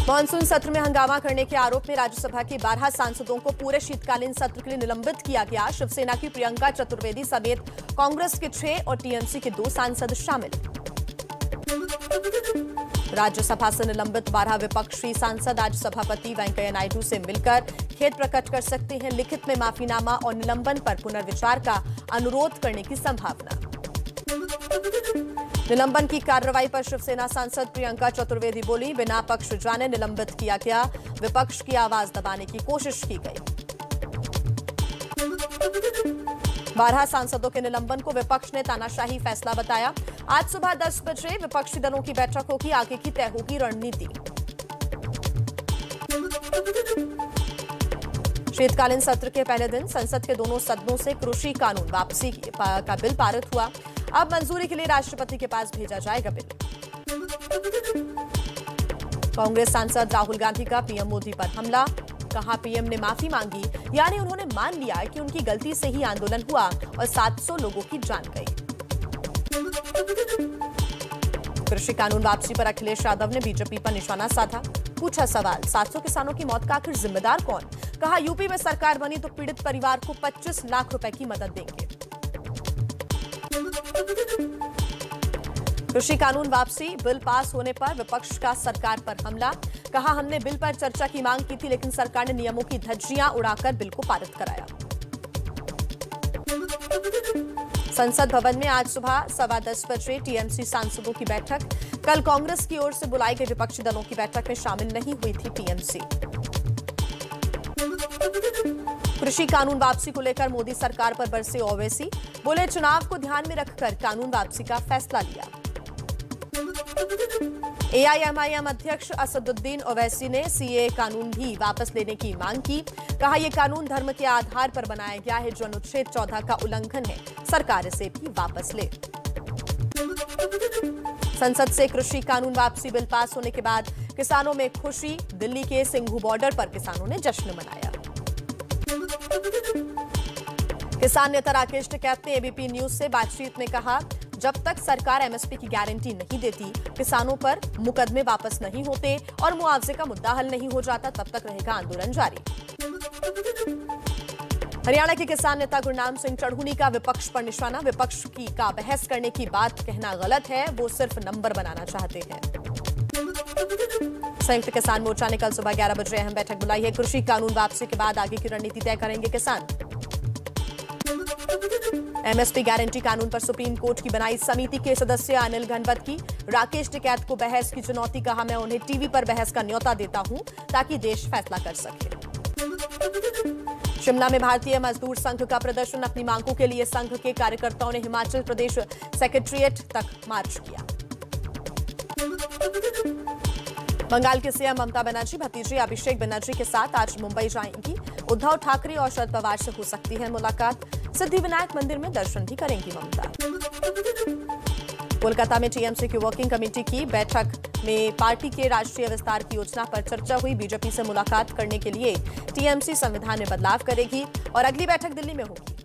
Monsoon सत्र में हंगामा करने के आरोप में राज्यसभा के 12 सांसदों को पूरे शीतकालीन सत्र के लिए निलंबित किया गया। शिवसेना की प्रियंका चतुर्वेदी समेत कांग्रेस के 6 और टीएमसी के 2 सांसद शामिल। राज्यसभा से निलंबित 12 विपक्षी सांसद आज सभापति वेंकैया नायडू से मिलकर खेद प्रकट कर सकते हैं। लिखित में माफीनामा और निलंबन पर पुनर्विचार का अनुरोध करने की संभावना। निलंबन की कार्रवाई पर शिवसेना सांसद प्रियंका चतुर्वेदी बोली, बिना पक्ष जाने निलंबित किया गया। विपक्ष की आवाज दबाने की कोशिश की गई। 12 सांसदों के निलंबन को विपक्ष ने तानाशाही फैसला बताया। आज सुबह 10 बजे विपक्षी दलों की बैठक होगी, आगे की तय होगी रणनीति। शीतकालीन सत्र के पहले दिन संसद के दोनों सदनों से कृषि कानून वापसी का बिल पारित हुआ। अब मंजूरी के लिए राष्ट्रपति के पास भेजा जाएगा बिल। कांग्रेस सांसद राहुल गांधी का पीएम मोदी पर हमला, कहा पीएम ने माफी मांगी, यानी उन्होंने मान लिया कि उनकी गलती से ही आंदोलन हुआ और 700 लोगों की जान गई। कृषि कानून वापसी पर अखिलेश यादव ने बीजेपी पर निशाना साधा। पूछा सवाल, 700 किसानों की मौत का आखिर जिम्मेदार कौन? कहा यूपी में सरकार बनी तो पीड़ित परिवार को 25 लाख रुपए की मदद देंगे। कृषि कानून वापसी बिल पास होने पर विपक्ष का सरकार पर हमला, कहा हमने बिल पर चर्चा की मांग की थी, लेकिन सरकार ने नियमों की धज्जियां उड़ाकर बिल को पारित कराया। संसद भवन में आज सुबह 10:15 बजे टीएमसी सांसदों की बैठक। कल कांग्रेस की ओर से बुलाई गई विपक्षी दलों की बैठक में शामिल नहीं हुई थी टीएमसी। कृषि कानून वापसी को लेकर मोदी सरकार पर बरसे ओवैसी, बोले चुनाव को ध्यान में रखकर कानून वापसी का फैसला लिया। एआईएमआईएम अध्यक्ष असदुद्दीन ओवैसी ने सीए कानून भी वापस लेने की मांग की, कहा यह कानून धर्म के आधार पर बनाया गया है जो अनुच्छेद 14 का उल्लंघन है, सरकार इसे भी वापस ले। संसद से कृषि कानून वापसी बिल पास होने के बाद किसानों में खुशी, दिल्ली के सिंघू बॉर्डर पर किसानों ने जश्न मनाया। किसान नेता राकेश टिकैत ने एबीपी न्यूज से बातचीत में कहा, जब तक सरकार एमएसपी की गारंटी नहीं देती, किसानों पर मुकदमे वापस नहीं होते और मुआवजे का मुद्दा हल नहीं हो जाता, तब तक रहेगा आंदोलन जारी। हरियाणा के किसान नेता गुरनाम सिंह चढ़ूनी का विपक्ष पर निशाना, विपक्ष का बहस करने की बात कहना गलत है, वो सिर्फ नंबर बनाना चाहते हैं। संयुक्त किसान मोर्चा ने कल सुबह 11 बजे अहम बैठक बुलाई है। कृषि कानून वापसी के बाद आगे की रणनीति तय करेंगे किसान। एमएसपी गारंटी कानून पर सुप्रीम कोर्ट की बनाई समिति के सदस्य अनिल घनवत की राकेश टिकैत को बहस की चुनौती, कहा मैं उन्हें टीवी पर बहस का न्योता देता हूं ताकि देश फैसला कर सके। शिमला में भारतीय मजदूर संघ का प्रदर्शन, अपनी मांगों के लिए संघ के कार्यकर्ताओं ने हिमाचल प्रदेश सेक्रेटेरिएट तक मार्च किया। बंगाल के सीएम ममता बनर्जी भतीजे अभिषेक बनर्जी के साथ आज मुंबई जाएंगी। उद्धव ठाकरे और शरद पवार से हो सकती है मुलाकात। सिद्धिविनायक मंदिर में दर्शन भी करेंगी ममता। कोलकाता में टीएमसी की वर्किंग कमेटी की बैठक में पार्टी के राष्ट्रीय विस्तार की योजना पर चर्चा हुई। बीजेपी से मुलाकात करने के लिए टीएमसी संविधान में बदलाव करेगी और अगली बैठक दिल्ली में होगी।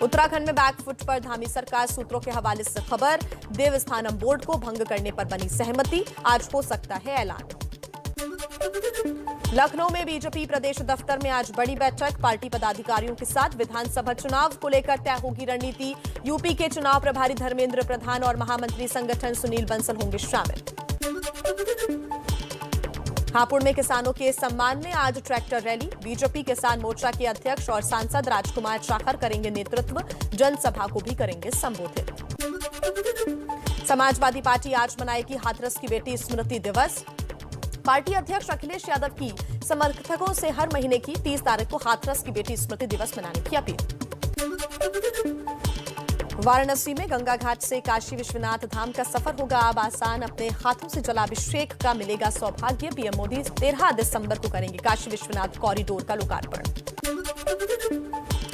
उत्तराखंड में बैकफुट पर धामी सरकार, सूत्रों के हवाले से खबर। देवस्थानम बोर्ड को भंग करने पर बनी सहमति, आज हो सकता है ऐलान। लखनऊ में बीजेपी प्रदेश दफ्तर में आज बड़ी बैठक, पार्टी पदाधिकारियों के साथ विधानसभा चुनाव को लेकर तय होगी रणनीति। यूपी के चुनाव प्रभारी धर्मेंद्र प्रधान और महामंत्री संगठन सुनील बंसल होंगे शामिल। हापुड़ में किसानों के सम्मान में आज ट्रैक्टर रैली, बीजेपी किसान मोर्चा के अध्यक्ष और सांसद राजकुमार चाखर करेंगे नेतृत्व, जनसभा को भी करेंगे संबोधित। समाजवादी पार्टी आज मनाएगी हाथरस की बेटी स्मृति दिवस। पार्टी अध्यक्ष अखिलेश यादव की समर्थकों से हर महीने की 30 तारीख को हाथरस की बेटी स्मृति दिवस मनाने की अपील। वाराणसी में गंगा घाट से काशी विश्वनाथ धाम का सफर होगा अब आसान, अपने हाथों से जलाभिषेक का मिलेगा सौभाग्य। पीएम मोदी 13 दिसंबर को करेंगे काशी विश्वनाथ कॉरिडोर का लोकार्पण।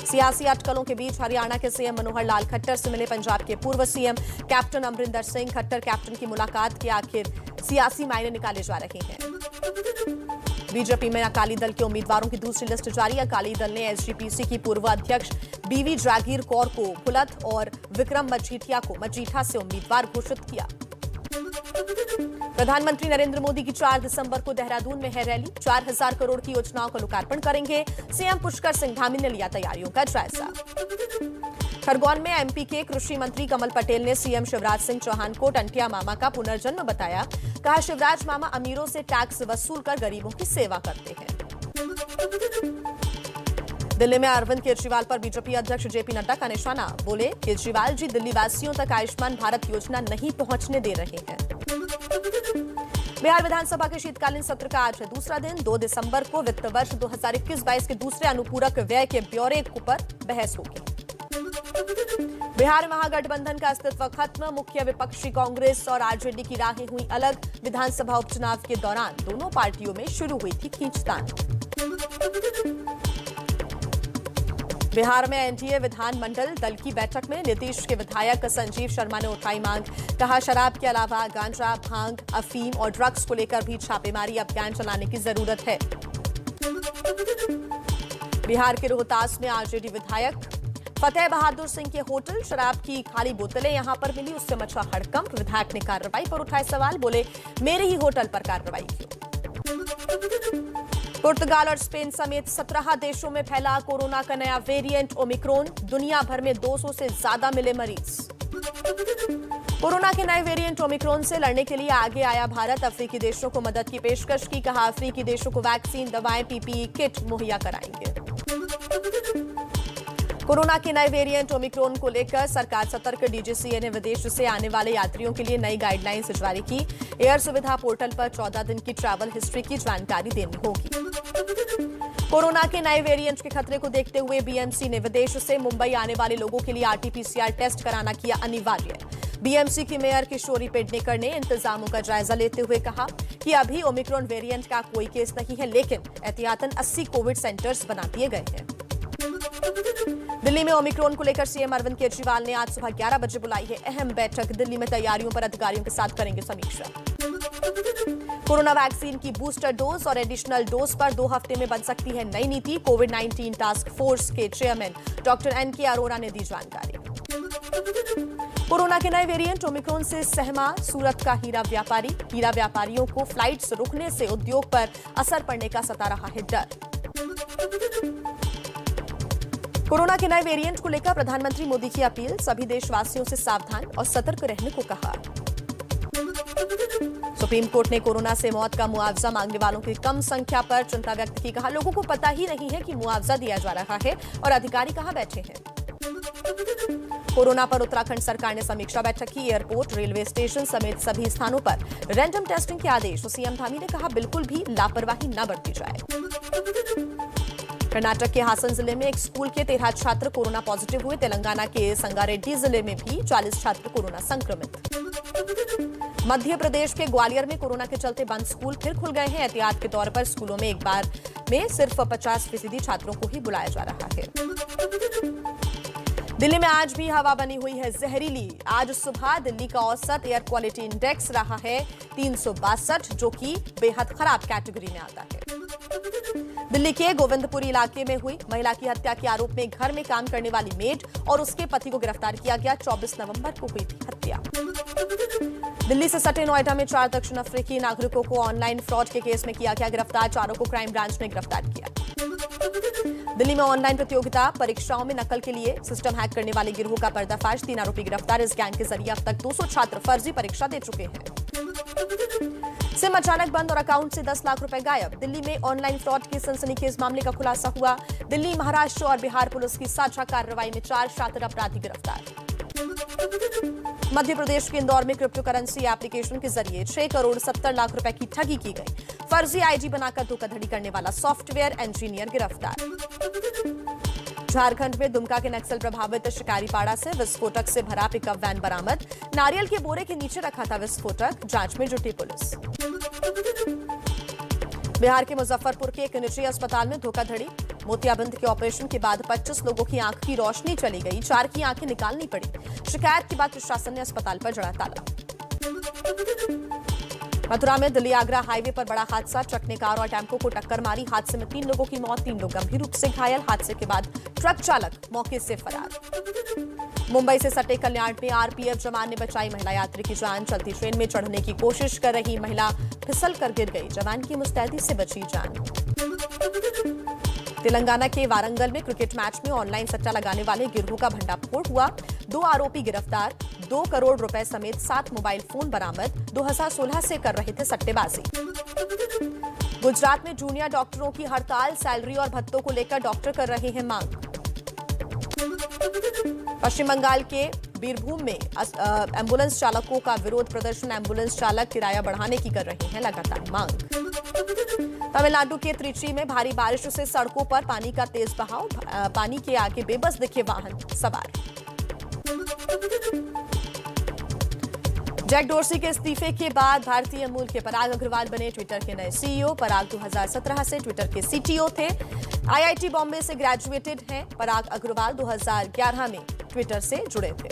सियासी अटकलों के बीच हरियाणा के सीएम मनोहर लाल खट्टर से मिले पंजाब के पूर्व CM captain Amarinder Singh. Khattar captain की मुलाकात के आखिर सियासी मायने निकाले जा रहे हैं। बीजेपी में अकाली दल के उम्मीदवारों की दूसरी लिस्ट जारी। अकाली दल ने एसजीपीसी की पूर्व अध्यक्ष बीवी जागीर कौर को भुलत और विक्रम मजीठिया को मजीठा से उम्मीदवार घोषित किया। प्रधानमंत्री नरेंद्र मोदी की 4 दिसंबर को देहरादून में है रैली। 4000 करोड़ की योजनाओं का लोकार्पण करेंगे। सीएम पुष्कर सिंह धामी ने लिया तैयारियों का जायजा। खरगोन में एमपी के कृषि मंत्री कमल पटेल ने सीएम शिवराज सिंह चौहान को टंटिया मामा का पुनर्जन्म बताया। कहा, शिवराज मामा अमीरों से टैक्स वसूल कर गरीबों की सेवा करते हैं। दिल्ली में अरविंद केजरीवाल पर बीजेपी अध्यक्ष जेपी नड्डा का निशाना। बोले, केजरीवाल जी दिल्ली वासियों तक आयुष्मान भारत योजना नहीं पहुंचने दे रहे हैं। बिहार विधानसभा के शीतकालीन सत्र का आज है दूसरा दिन। 2 दिसंबर को वित्त वर्ष 2021-22 के दूसरे अनुपूरक व्यय के ब्यौरे पर बहस होगी। बिहार महागठबंधन का अस्तित्व खत्म। मुख्य विपक्षी कांग्रेस और आरजेडी की राहें हुई अलग। विधानसभा उपचुनाव के दौरान दोनों पार्टियों में शुरू हुई थी खींचतान। बिहार में एनडीए विधानमंडल दल की बैठक में नीतीश के विधायक संजीव शर्मा ने उठाई मांग। कहा, शराब के अलावा गांजा, भांग, अफीम और ड्रग्स को लेकर भी छापेमारी अभियान चलाने की जरूरत है। बिहार के रोहतास में आरजेडी विधायक फतेह बहादुर सिंह के होटल शराब की खाली बोतलें यहां पर मिली, उससे मचा हड़कंप। विधायक ने कार्रवाई पर उठाए सवाल। बोले, मेरे ही होटल पर कार्रवाई क्यों? पुर्तगाल और स्पेन समेत 17 देशों में फैला कोरोना का नया वेरिएंट ओमिक्रॉन। दुनिया भर में 200 से ज्यादा मिले मरीज। कोरोना के नए वेरिएंट ओमिक्रॉन से लड़ने के लिए आगे आया भारत। अफ्रीकी देशों को मदद की पेशकश की। कहा, अफ्रीकी देशों को वैक्सीन, दवाएं, पीपीई किट मुहैया कराएंगे। कोरोना के नए वेरिएंट ओमिक्रॉन को लेकर सरकार सतर्क। डीजीसीए ने विदेश से आने वाले यात्रियों के लिए नई गाइडलाइंस जारी की। एयर सुविधा पोर्टल पर 14 दिन की ट्रैवल हिस्ट्री की जानकारी देनी होगी। कोरोना के नए वेरिएंट के खतरे को देखते हुए बीएमसी ने विदेश से मुंबई आने वाले लोगों के लिए आरटीपीसीआर टेस्ट कराना किया अनिवार्य। बीएमसी की मेयर किशोरी पेडनेकर ने इंतजामों का जायजा लेते हुए कहा कि अभी ओमिक्रॉन वेरिएंट का कोई केस नहीं है, लेकिन एहतियातन 80 कोविड सेंटर्स बना दिए गए हैं। दिल्ली में ओमिक्रॉन को लेकर सीएम अरविंद केजरीवाल ने आज सुबह 11 बजे बुलाई है अहम बैठक। दिल्ली में तैयारियों पर अधिकारियों के साथ करेंगे समीक्षा। कोरोना वैक्सीन की बूस्टर डोज और एडिशनल डोज पर 2 हफ्ते में बन सकती है नई नीति। कोविड-19 टास्क फोर्स के चेयरमैन डॉक्टर एनके अरोरा ने दी जानकारी। कोरोना के नए वेरिएंट ओमिक्रॉन से सहमा सूरत का हीरा व्यापारी। हीरा व्यापारियों को फ्लाइट्स रुकने से उद्योग पर असर पड़ने का सता रहा है डर। कोरोना के नए वेरिएंट को लेकर प्रधानमंत्री मोदी की अपील। सभी देशवासियों से सावधान और सतर्क रहने को कहा। सुप्रीम कोर्ट ने कोरोना से मौत का मुआवजा मांगने वालों की कम संख्या पर चिंता व्यक्त की। कहा, लोगों को पता ही नहीं है कि मुआवजा दिया जा रहा है और अधिकारी कहां बैठे हैं। कोरोना पर उत्तराखंड सरकार ने समीक्षा बैठक की। एयरपोर्ट, रेलवे स्टेशन समेत सभी स्थानों पर रैंडम टेस्टिंग के आदेश। सीएम धामी ने कहा, बिल्कुल भी लापरवाही न बरती जाए। कर्नाटक के हासन जिले में एक स्कूल के 13 छात्र कोरोना पॉजिटिव हुए। तेलंगाना के संगारेड्डी जिले में भी 40 छात्र कोरोना संक्रमित। मध्य प्रदेश के ग्वालियर में कोरोना के चलते बंद स्कूल फिर खुल गए हैं। एहतियात के तौर पर स्कूलों में एक बार में सिर्फ 50% छात्रों को ही बुलाया जा रहा है। दिल्ली में आज भी हवा बनी हुई है जहरीली। आज सुबह दिल्ली का औसत एयर क्वालिटी इंडेक्स रहा है 362, जो कि बेहद खराब कैटेगरी में आता है। दिल्ली के गोविंदपुरी इलाके में हुई महिला की हत्या के आरोप में घर में काम करने वाली मेड और उसके पति को गिरफ्तार किया गया। 24 नवंबर को हुई थी हत्या। दिल्ली से सटे नोएडा में 4 दक्षिण अफ्रीकी नागरिकों को ऑनलाइन फ्रॉड के केस में किया गया गिरफ्तार। 4 को क्राइम ब्रांच ने गिरफ्तार किया। दिल्ली में ऑनलाइन प्रतियोगिता परीक्षाओं में नकल के लिए सिस्टम हैक करने वाले गिरोह का पर्दाफाश। 3 आरोपी गिरफ्तार। इस गैंग के जरिए अब तक 200 छात्र फर्जी परीक्षा दे चुके हैं। सिम अचानक बंद और अकाउंट से 10 लाख रुपए गायब। दिल्ली में ऑनलाइन फ्रॉड के सनसनीखेज मामले का खुलासा हुआ। दिल्ली, महाराष्ट्र और बिहार पुलिस की साझा कार्रवाई में 4 शातिर अपराधी गिरफ्तार। मध्य प्रदेश के इंदौर में क्रिप्टो करेंसी एप्लीकेशन के जरिए 6 करोड़ 70 लाख रुपए की ठगी की गई। फर्जी आईडी बनाकर धोखाधड़ी करने वाला सॉफ्टवेयर इंजीनियर गिरफ्तार। झारखंड में दुमका के नक्सल प्रभावित शिकारीपाड़ा से विस्फोटक से भरा पिकअप वैन बरामद। नारियल के बोरे के नीचे रखा था विस्फोटक। जांच में जुटी पुलिस। बिहार के मुजफ्फरपुर के एक निजी अस्पताल में धोखाधड़ी। मोतियाबिंद के ऑपरेशन के बाद 25 लोगों की आंख की रोशनी चली गई। 4 की आंखें निकालनी पड़ी। शिकायत के बाद प्रशासन ने अस्पताल पर जड़ा ताला। मथुरा में दिल्ली आगरा हाईवे पर बड़ा हादसा, ट्रक ने कार और टेम्पो को टक्कर मारी। हादसे में 3 लोगों की मौत, 3 लोग गंभीर रूप से घायल। हादसे के बाद ट्रक चालक मौके से फरार। मुंबई से सटे कल्याण में आरपीएफ जवान ने बचाई महिला यात्री की जान। चलती ट्रेन में चढ़ने की कोशिश कर रही महिला फिसल कर गिर गई, जवान की मुस्तैदी से बची जान। तेलंगाना के वारंगल में क्रिकेट मैच में ऑनलाइन सट्टा लगाने वाले गिरोह का भंडाफोड़ हुआ। 2 आरोपी गिरफ्तार, 2 करोड़ रुपए समेत 7 मोबाइल फोन बरामद। 2016 से कर रहे थे सट्टेबाजी। गुजरात में जूनियर डॉक्टरों की हड़ताल, सैलरी और भत्तों को लेकर डॉक्टर कर रहे हैं मांग। पश्चिम बंगाल के बीरभूम में एम्बुलेंस चालकों का विरोध प्रदर्शन, एम्बुलेंस चालक किराया बढ़ाने की कर रहे हैं लगातार मांग। तमिलनाडु के त्रिची में भारी बारिश से सड़कों पर पानी का तेज बहाव, पानी के आगे बेबस दिखे वाहन सवार। जैक डोर्सी के इस्तीफे के बाद भारतीय मूल के पराग अग्रवाल बने ट्विटर के नए सीईओ। पराग 2017 से ट्विटर के सीटीओ थे। आईआईटी बॉम्बे से ग्रेजुएटेड हैं। पराग अग्रवाल 2011 में ट्विटर से जुड़े थे।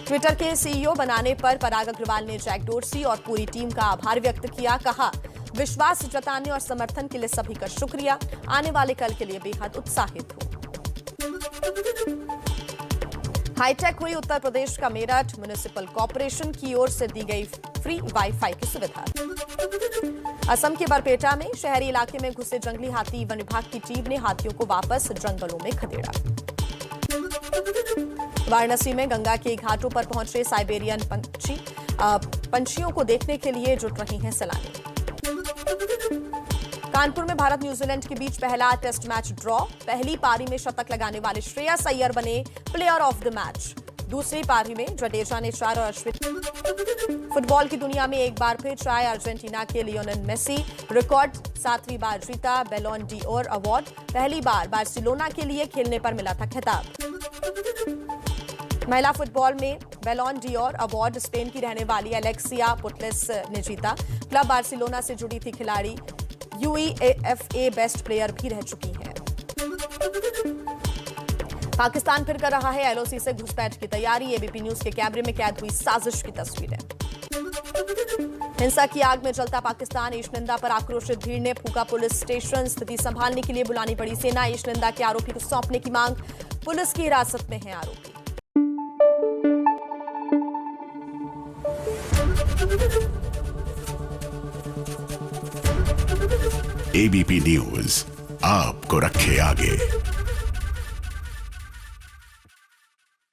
ट्विटर के सीईओ बनाने पर पराग अग्रवाल ने जैक डोर्सी और पूरी टीम का आभार व्यक्त किया। कहा, विश्वास जताने और समर्थन के लिए सभी का शुक्रिया, आने वाले कल के लिए बेहद उत्साहित हूं। हाईटेक हुई उत्तर प्रदेश का मेरठ, म्युनिसिपल कॉर्पोरेशन की ओर से दी गई फ्री वाईफाई की सुविधा। असम के बरपेटा में शहरी इलाके में घुसे जंगली हाथी, वन विभाग की टीम ने हाथियों को वापस जंगलों में खदेड़ा। वाराणसी में गंगा के घाटों पर पहुंचे साइबेरियन पंछियों को देखने के लिए जुट रहे हैं सैलानी। कानपुर में भारत न्यूजीलैंड के बीच पहला टेस्ट मैच ड्रॉ। पहली पारी में शतक लगाने वाले श्रेयस अय्यर बने प्लेयर ऑफ द मैच। दूसरी पारी में जडेजा ने 4 और अश्विन। फुटबॉल की दुनिया में एक बार फिर चाय अर्जेंटीना के लियोनेल मेसी रिकॉर्ड 7वीं बार जीता बैलोन डी ओर अवार्ड। पहली बार बार्सिलोना के लिए खेलने पर मिला था खिताब। महिला फुटबॉल में बैलोन डी ओर अवार्ड स्पेन की रहने वाली एलेक्सिया पुटलेस ने जीता। क्लब बार्सिलोना से जुड़ी थी खिलाड़ी, यूईएफए बेस्ट प्लेयर भी रह चुकी हैं। पाकिस्तान फिर कर रहा है एलओसी से घुसपैठ की तैयारी। एबीपी न्यूज के कैमरे में कैद हुई साजिश की तस्वीरें। हिंसा की आग में जलता पाकिस्तान, ईशनिंदा पर आक्रोशित भीड़ ने फूका पुलिस स्टेशन। स्थिति संभालने के लिए बुलानी पड़ी सेना। ईशनिंदा के आरोपी को सौंपने की मांग, पुलिस की हिरासत में है आरोपी। एबीपी न्यूज आपको रखे आगे।